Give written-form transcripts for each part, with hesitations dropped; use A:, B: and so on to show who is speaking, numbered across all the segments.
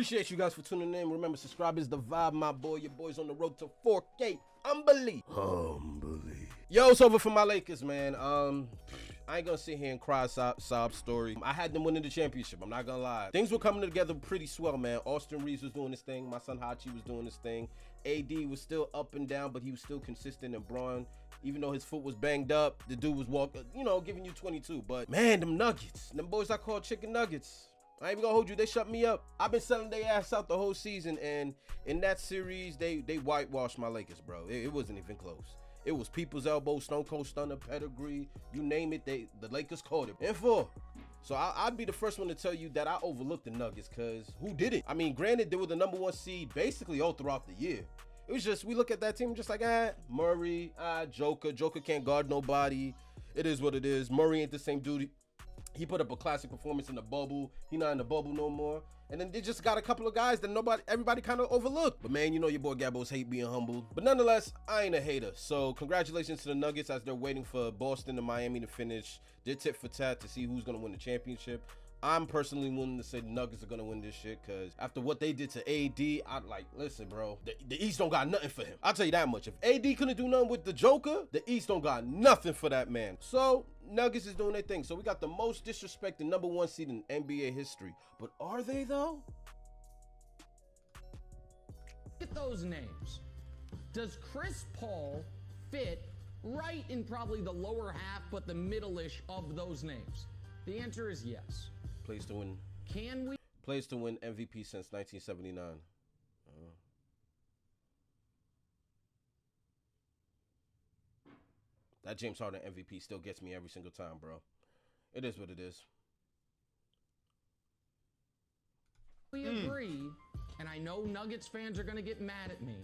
A: Appreciate you guys for tuning in. Remember, subscribe is the vibe, my boy. Your boy's on the road to 4K. Humbly. Yo, it's over for my Lakers, man. I ain't gonna sit here and cry sob story. I had them winning the championship. I'm not gonna lie. Things were coming together pretty swell, man. Austin Reeves was doing his thing. My son Hachi was doing his thing. AD was still up and down, but he was still consistent. And Braun, even though his foot was banged up, the dude was walking, giving you 22. But man, them Nuggets, them boys I call chicken nuggets. I ain't even gonna hold you, they shut me up. I've been selling their ass out the whole season, and in that series, they whitewashed my Lakers, bro. It wasn't even close. It was People's Elbow, Stone Cold Stunner, Pedigree, you name it, the Lakers called it. And four. So I'd be the first one to tell you that I overlooked the Nuggets, because who did it? I mean, granted, they were the #1 seed basically all throughout the year. It was just, we look at that team just like, Murray, Joker can't guard nobody. It is what it is. Murray ain't the same dude. He put up a classic performance in the bubble. He not in the bubble no more. And then they just got a couple of guys that everybody kind of overlooked. But man, your boy Gabos hate being humbled. But nonetheless, I ain't a hater. So congratulations to the Nuggets as they're waiting for Boston and Miami to finish their tit for tat to see who's going to win the championship. I'm personally willing to say the Nuggets are going to win this shit, because after what they did to AD, I'd like, listen, bro, the East don't got nothing for him. I'll tell you that much. If AD couldn't do nothing with the Joker, the East don't got nothing for that man. So Nuggets is doing their thing. So we got the most disrespected #1 seed in NBA history. But are they, though?
B: Look at those names. Does Chris Paul fit right in probably the lower half, but the middle-ish of those names? The answer is yes.
A: Plays to win.
B: Can we?
A: Plays to win MVP since 1979. That James Harden MVP still gets me every single time, bro. It is what it is.
B: We agree, and I know Nuggets fans are going to get mad at me.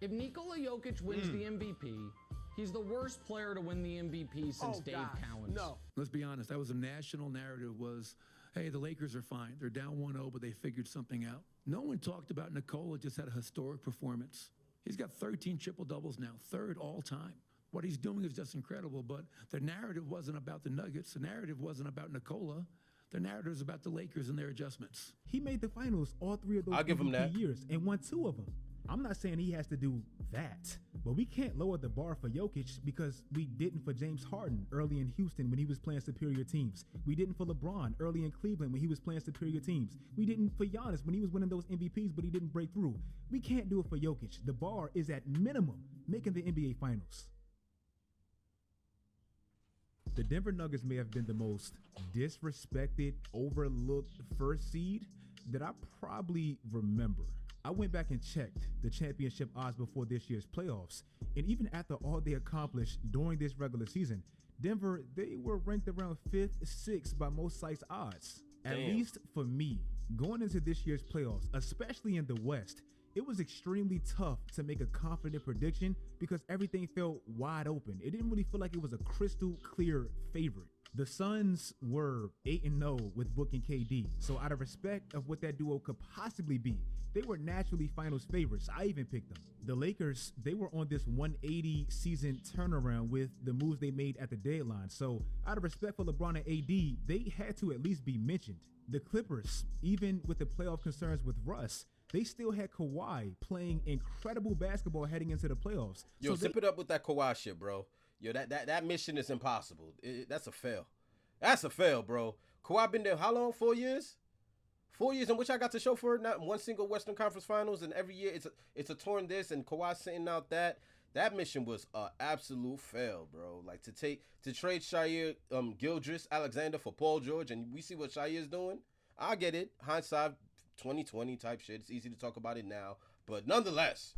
B: If Nikola Jokic wins the MVP, he's the worst player to win the MVP since Dave Cowens.
C: No. Let's be honest. That was a national narrative was, hey, the Lakers are fine. They're down 1-0, but they figured something out. No one talked about Nikola just had a historic performance. He's got 13 triple-doubles now, third all time. What he's doing is just incredible, but the narrative wasn't about the Nuggets. The narrative wasn't about Nikola. The narrative is about the Lakers and their adjustments.
D: He made the finals all 3 of those
A: I'll give him that.
D: years and won 2 of them. I'm not saying he has to do that, but we can't lower the bar for Jokic because we didn't for James Harden early in Houston when he was playing superior teams. We didn't for LeBron early in Cleveland when he was playing superior teams. We didn't for Giannis when he was winning those MVPs, but he didn't break through. We can't do it for Jokic. The bar is at minimum making the NBA Finals. The Denver Nuggets may have been the most disrespected, overlooked first seed that I probably remember. I went back and checked the championship odds before this year's playoffs, and even after all they accomplished during this regular season, Denver, they were ranked around 5th, 6th by most sites' odds. At least for me, going into this year's playoffs, especially in the West, it was extremely tough to make a confident prediction because everything felt wide open. It didn't really feel like it was a crystal clear favorite. The Suns were 8-0 with Book and KD, so out of respect of what that duo could possibly be, they were naturally finals favorites. I even picked them. The Lakers, they were on this 180 season turnaround with the moves they made at the deadline, so out of respect for LeBron and AD, they had to at least be mentioned. The Clippers, even with the playoff concerns with Russ, they still had Kawhi playing incredible basketball heading into the playoffs.
A: Yo, zip it up with that Kawhi shit, bro. Yo, that mission is impossible. That's a fail. That's a fail, bro. Kawhi been there how long? 4 years? 4 years in which I got to show for not one single Western Conference Finals, and every year it's a torn this and Kawhi sitting out that. That mission was an absolute fail, bro. Like to trade Shai Gilgeous-Alexander for Paul George, and we see what Shai is doing. I get it. Hindsight 2020 type shit. It's easy to talk about it now, but nonetheless,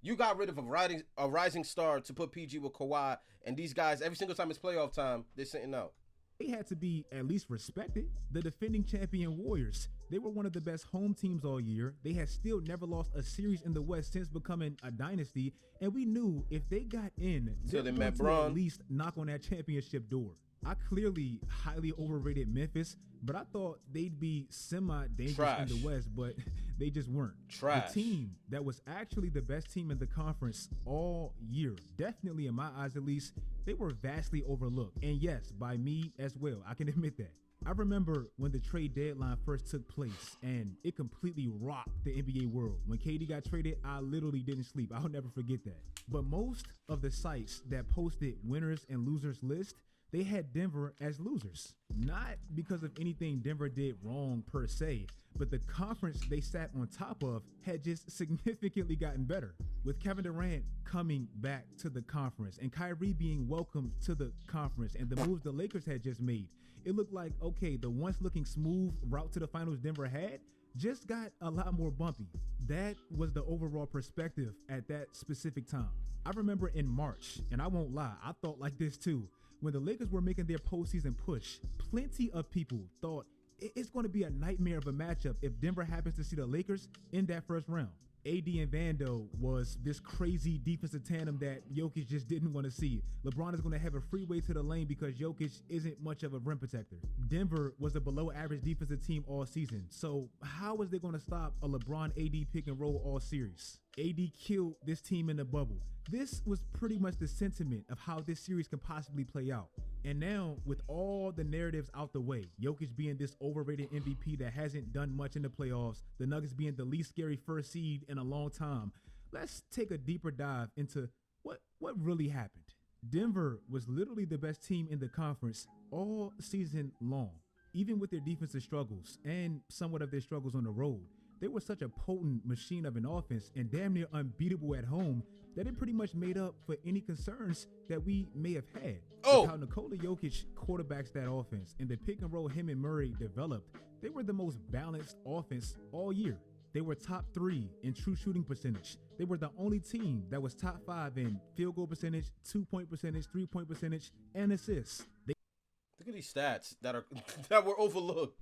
A: you got rid of a rising star to put PG with Kawhi, and these guys every single time it's playoff time, they're sitting out.
D: They had to be at least respected. The defending champion Warriors, they were one of the best home teams all year. They had still never lost a series in the West since becoming a dynasty, and we knew if they got in, they were going to at least knock on that championship door. I clearly highly overrated Memphis, but I thought they'd be semi-dangerous in the West, but they just weren't. The team that was actually the best team in the conference all year, definitely in my eyes at least, they were vastly overlooked. And yes, by me as well, I can admit that. I remember when the trade deadline first took place and it completely rocked the NBA world. When KD got traded, I literally didn't sleep. I'll never forget that. But most of the sites that posted winners and losers list, they had Denver as losers. Not because of anything Denver did wrong per se, but the conference they sat on top of had just significantly gotten better. With Kevin Durant coming back to the conference and Kyrie being welcomed to the conference and the moves the Lakers had just made, it looked like, okay, the once looking smooth route to the finals Denver had just got a lot more bumpy. That was the overall perspective at that specific time. I remember in March, and I won't lie, I thought like this too. When the Lakers were making their postseason push, plenty of people thought it's going to be a nightmare of a matchup if Denver happens to see the Lakers in that first round. AD and Vando was this crazy defensive tandem that Jokic just didn't want to see. LeBron is going to have a freeway to the lane because Jokic isn't much of a rim protector. Denver was a below average defensive team all season. So how was they going to stop a LeBron AD pick and roll all series? AD killed this team in the bubble. This was pretty much the sentiment of how this series can possibly play out. And now, with all the narratives out the way, Jokic being this overrated MVP that hasn't done much in the playoffs, the Nuggets being the least scary first seed in a long time, let's take a deeper dive into what really happened. Denver was literally the best team in the conference all season long. Even with their defensive struggles and somewhat of their struggles on the road, they were such a potent machine of an offense and damn near unbeatable at home that it pretty much made up for any concerns that we may have had. With how Nikola Jokic quarterbacks that offense and the pick and roll him and Murray developed, they were the most balanced offense all year. They were top 3 in true shooting percentage. They were the only team that was top 5 in field goal percentage, 2-point percentage, 3-point percentage, and assists.
A: Look at these stats that were overlooked.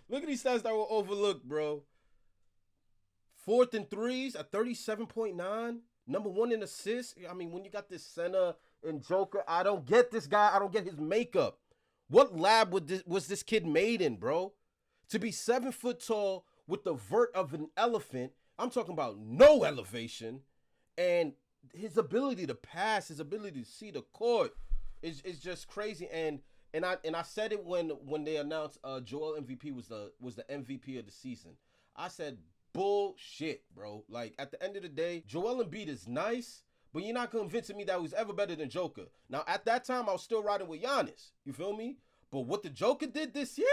A: Look at these stats that were overlooked, bro. 4th in threes at 37.9. Number 1 in assists. I mean, when you got this center and Joker, I don't get this guy. I don't get his makeup. What lab was this kid made in, bro? To be 7 foot tall with the vert of an elephant. I'm talking about no elevation. And his ability to pass, his ability to see the court is just crazy. And I said it when they announced Joel MVP was the MVP of the season. I said, bullshit, bro. Like, at the end of the day, Joel Embiid is nice, but you're not convincing me that he was ever better than Joker. Now, at that time, I was still riding with Giannis. You feel me? But what the Joker did this year,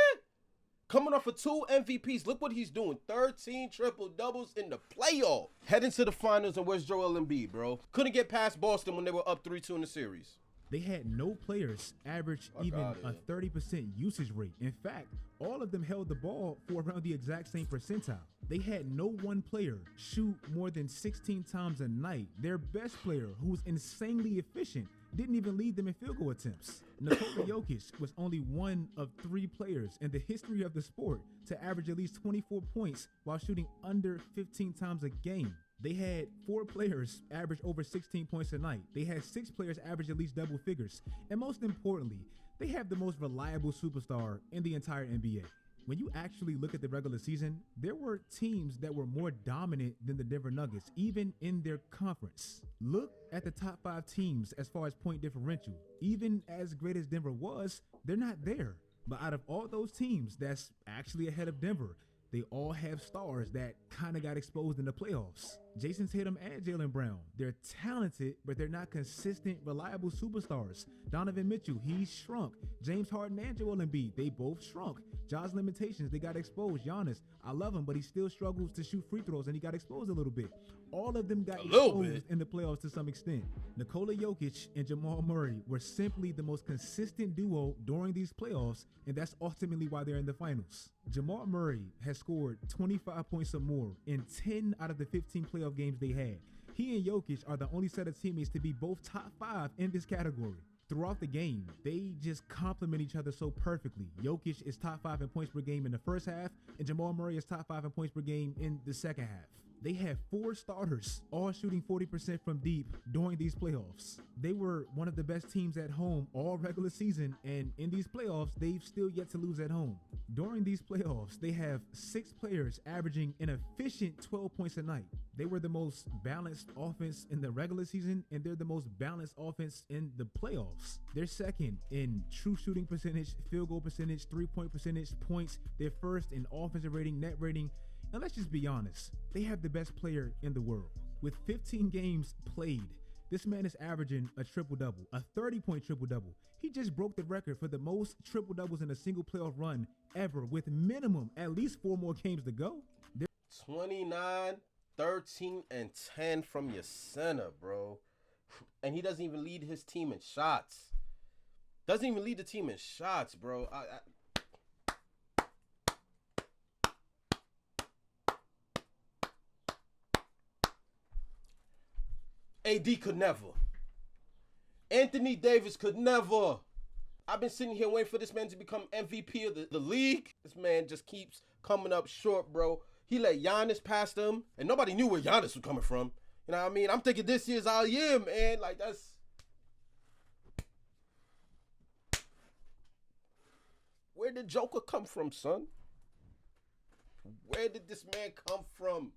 A: coming off of 2 MVPs, look what he's doing. 13 triple-doubles in the playoff. Heading to the finals, and where's Joel Embiid, bro? Couldn't get past Boston when they were up 3-2 in the series.
D: They had no players average even a 30% usage rate. In fact, all of them held the ball for around the exact same percentile. They had no one player shoot more than 16 times a night. Their best player, who was insanely efficient, didn't even lead them in field goal attempts. Nikola Jokic was only one of 3 players in the history of the sport to average at least 24 points while shooting under 15 times a game. They had 4 players average over 16 points a night. They had 6 players average at least double figures. And most importantly, they have the most reliable superstar in the entire NBA. When you actually look at the regular season, there were teams that were more dominant than the Denver Nuggets, even in their conference. Look at the top 5 teams as far as point differential. Even as great as Denver was, they're not there. But out of all those teams that's actually ahead of Denver, they all have stars that kind of got exposed in the playoffs. Jason Tatum and Jaylen Brown, they're talented, but they're not consistent, reliable superstars. Donovan Mitchell, he's shrunk. James Harden and Joel Embiid, they both shrunk. Jaws limitations, they got exposed. Giannis, I love him, but he still struggles to shoot free throws, and he got exposed a little bit. All of them got exposed in the playoffs to some extent. Nikola Jokic and Jamal Murray were simply the most consistent duo during these playoffs, and that's ultimately why they're in the finals. Jamal Murray has scored 25 points or more in 10 out of the 15 playoff games they had. He and Jokic are the only set of teammates to be both top 5 in this category. Throughout the game, they just complement each other so perfectly. Jokic is top 5 in points per game in the first half, and Jamal Murray is top 5 in points per game in the second half. They had 4 starters, all shooting 40% from deep during these playoffs. They were one of the best teams at home all regular season, and in these playoffs, they've still yet to lose at home. During these playoffs, they have 6 players averaging an efficient 12 points a night. They were the most balanced offense in the regular season, and they're the most balanced offense in the playoffs. They're second in true shooting percentage, field goal percentage, 3-point percentage, points. They're first in offensive rating, net rating. And let's just be honest, they have the best player in the world. With 15 games played, this man is averaging a triple-double, a 30-point triple-double. He just broke the record for the most triple-doubles in a single playoff run ever, with minimum at least 4 more games to go.
A: 29, 13, and 10 from your center, bro. And he doesn't even lead his team in shots. Doesn't even lead the team in shots, bro. AD could never. Anthony Davis could never. I've been sitting here waiting for this man to become MVP of the league. This man just keeps coming up short, bro. He let Giannis past him, and nobody knew where Giannis was coming from. You know what I mean? I'm thinking this year's our year, man. Like, that's... Where did Joker come from, son? Where did this man come from?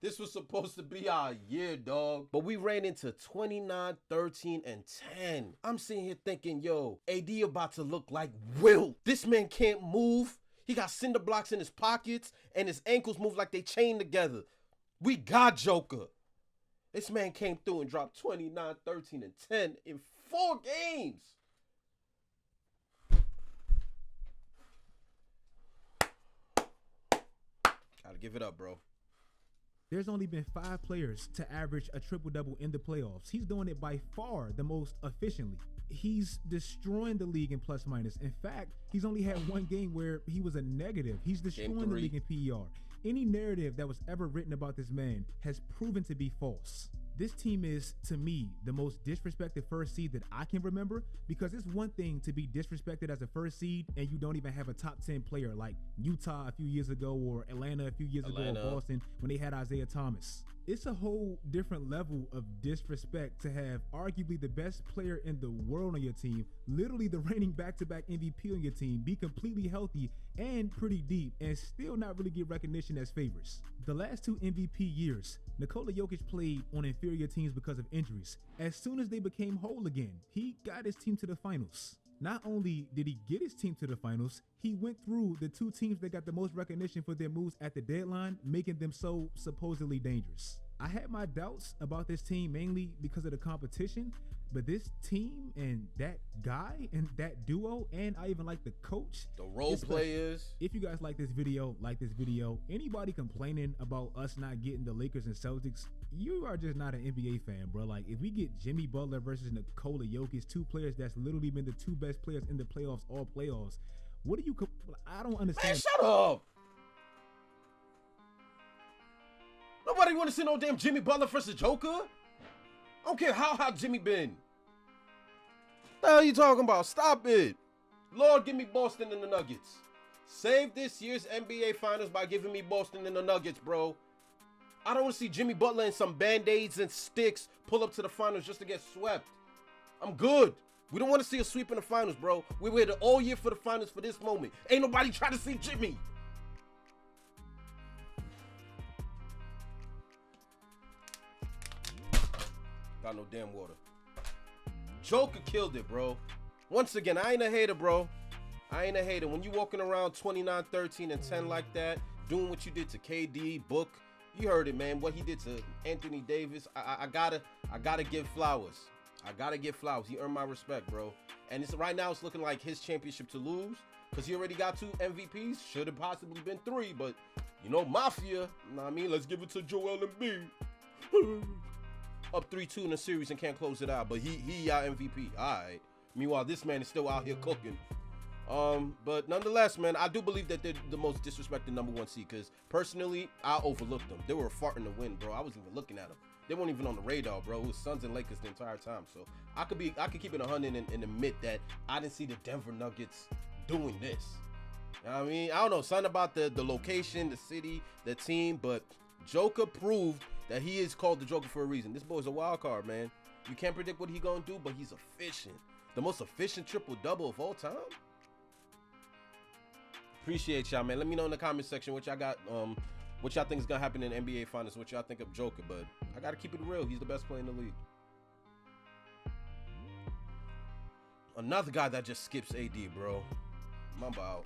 A: This was supposed to be our year, dog. But we ran into 29, 13, and 10. I'm sitting here thinking, yo, AD about to look like Wilt. This man can't move. He got cinder blocks in his pockets, and his ankles move like they chained together. We got Joker. This man came through and dropped 29, 13, and 10 in 4 games. Gotta give it up, bro.
D: There's only been 5 players to average a triple-double in the playoffs. He's doing it by far the most efficiently. He's destroying the league in plus minus. In fact, he's only had 1 game where he was a negative. He's destroying the league in PER. Any narrative that was ever written about this man has proven to be false. This team is, to me, the most disrespected first seed that I can remember, because it's one thing to be disrespected as a first seed and you don't even have a top 10 player like Utah a few years ago or Atlanta a few years ago or Boston when they had Isaiah Thomas. It's a whole different level of disrespect to have arguably the best player in the world on your team, literally the reigning back-to-back MVP on your team, be completely healthy and pretty deep, and still not really get recognition as favorites. The last 2 MVP years, Nikola Jokic played on inferior teams because of injuries. As soon as they became whole again, he got his team to the finals. Not only did he get his team to the finals, he went through the 2 teams that got the most recognition for their moves at the deadline, making them so supposedly dangerous. I had my doubts about this team mainly because of the competition, but this team and that guy and that duo, and I even like the coach.
A: The role players.
D: If you guys like this video, Anybody complaining about us not getting the Lakers and Celtics, you are just not an NBA fan, bro. Like, if we get Jimmy Butler versus Nikola Jokic, 2 players that's literally been the 2 best players in the playoffs, all playoffs, what do you... I don't understand.
A: Man, shut up. Nobody want to see no damn Jimmy Butler versus Joker. I don't care how hot Jimmy been. The hell you talking about? Stop it. Lord, give me Boston and the Nuggets. Save this year's NBA Finals by giving me Boston and the Nuggets, bro. I don't want to see Jimmy Butler and some Band-Aids and sticks pull up to the finals just to get swept. I'm good. We don't want to see a sweep in the finals, bro. We waited all year for the finals for this moment. Ain't nobody trying to see Jimmy. Got no damn water. Joker killed it, bro. Once again, I ain't a hater, bro. I ain't a hater. When you walking around 29, 13, and 10 like that, doing what you did to KD, Book, you heard it, man. What he did to Anthony Davis, I gotta give flowers. I gotta give flowers. He earned my respect, bro. And right now it's looking like his championship to lose, because he already got 2 MVPs. Should have possibly been 3, but you know, Mafia. You know what I mean? Let's give it to Joel Embiid. Up 3-2 in the series and can't close it out, but he our MVP. All right. Meanwhile, this man is still out here cooking. But nonetheless, man, I do believe that they're the most disrespected #1 seed, because personally, I overlooked them. They were farting to win, bro. I wasn't even looking at them. They weren't even on the radar, bro. It was Suns and Lakers the entire time. So I could keep it 100 and admit that I didn't see the Denver Nuggets doing this. You know what I mean? I don't know, something about the location, the city, the team, but Joker proved that he is called the Joker for a reason. This boy's a wild card, man. You can't predict what he gonna do, but he's efficient. The most efficient triple-double of all time. Appreciate y'all, man. Let me know in the comment section what y'all got, what y'all think is gonna happen in the NBA Finals, what y'all think of Joker, but I gotta keep it real. He's the best player in the league. Another guy that just skips AD, bro. Mamba out.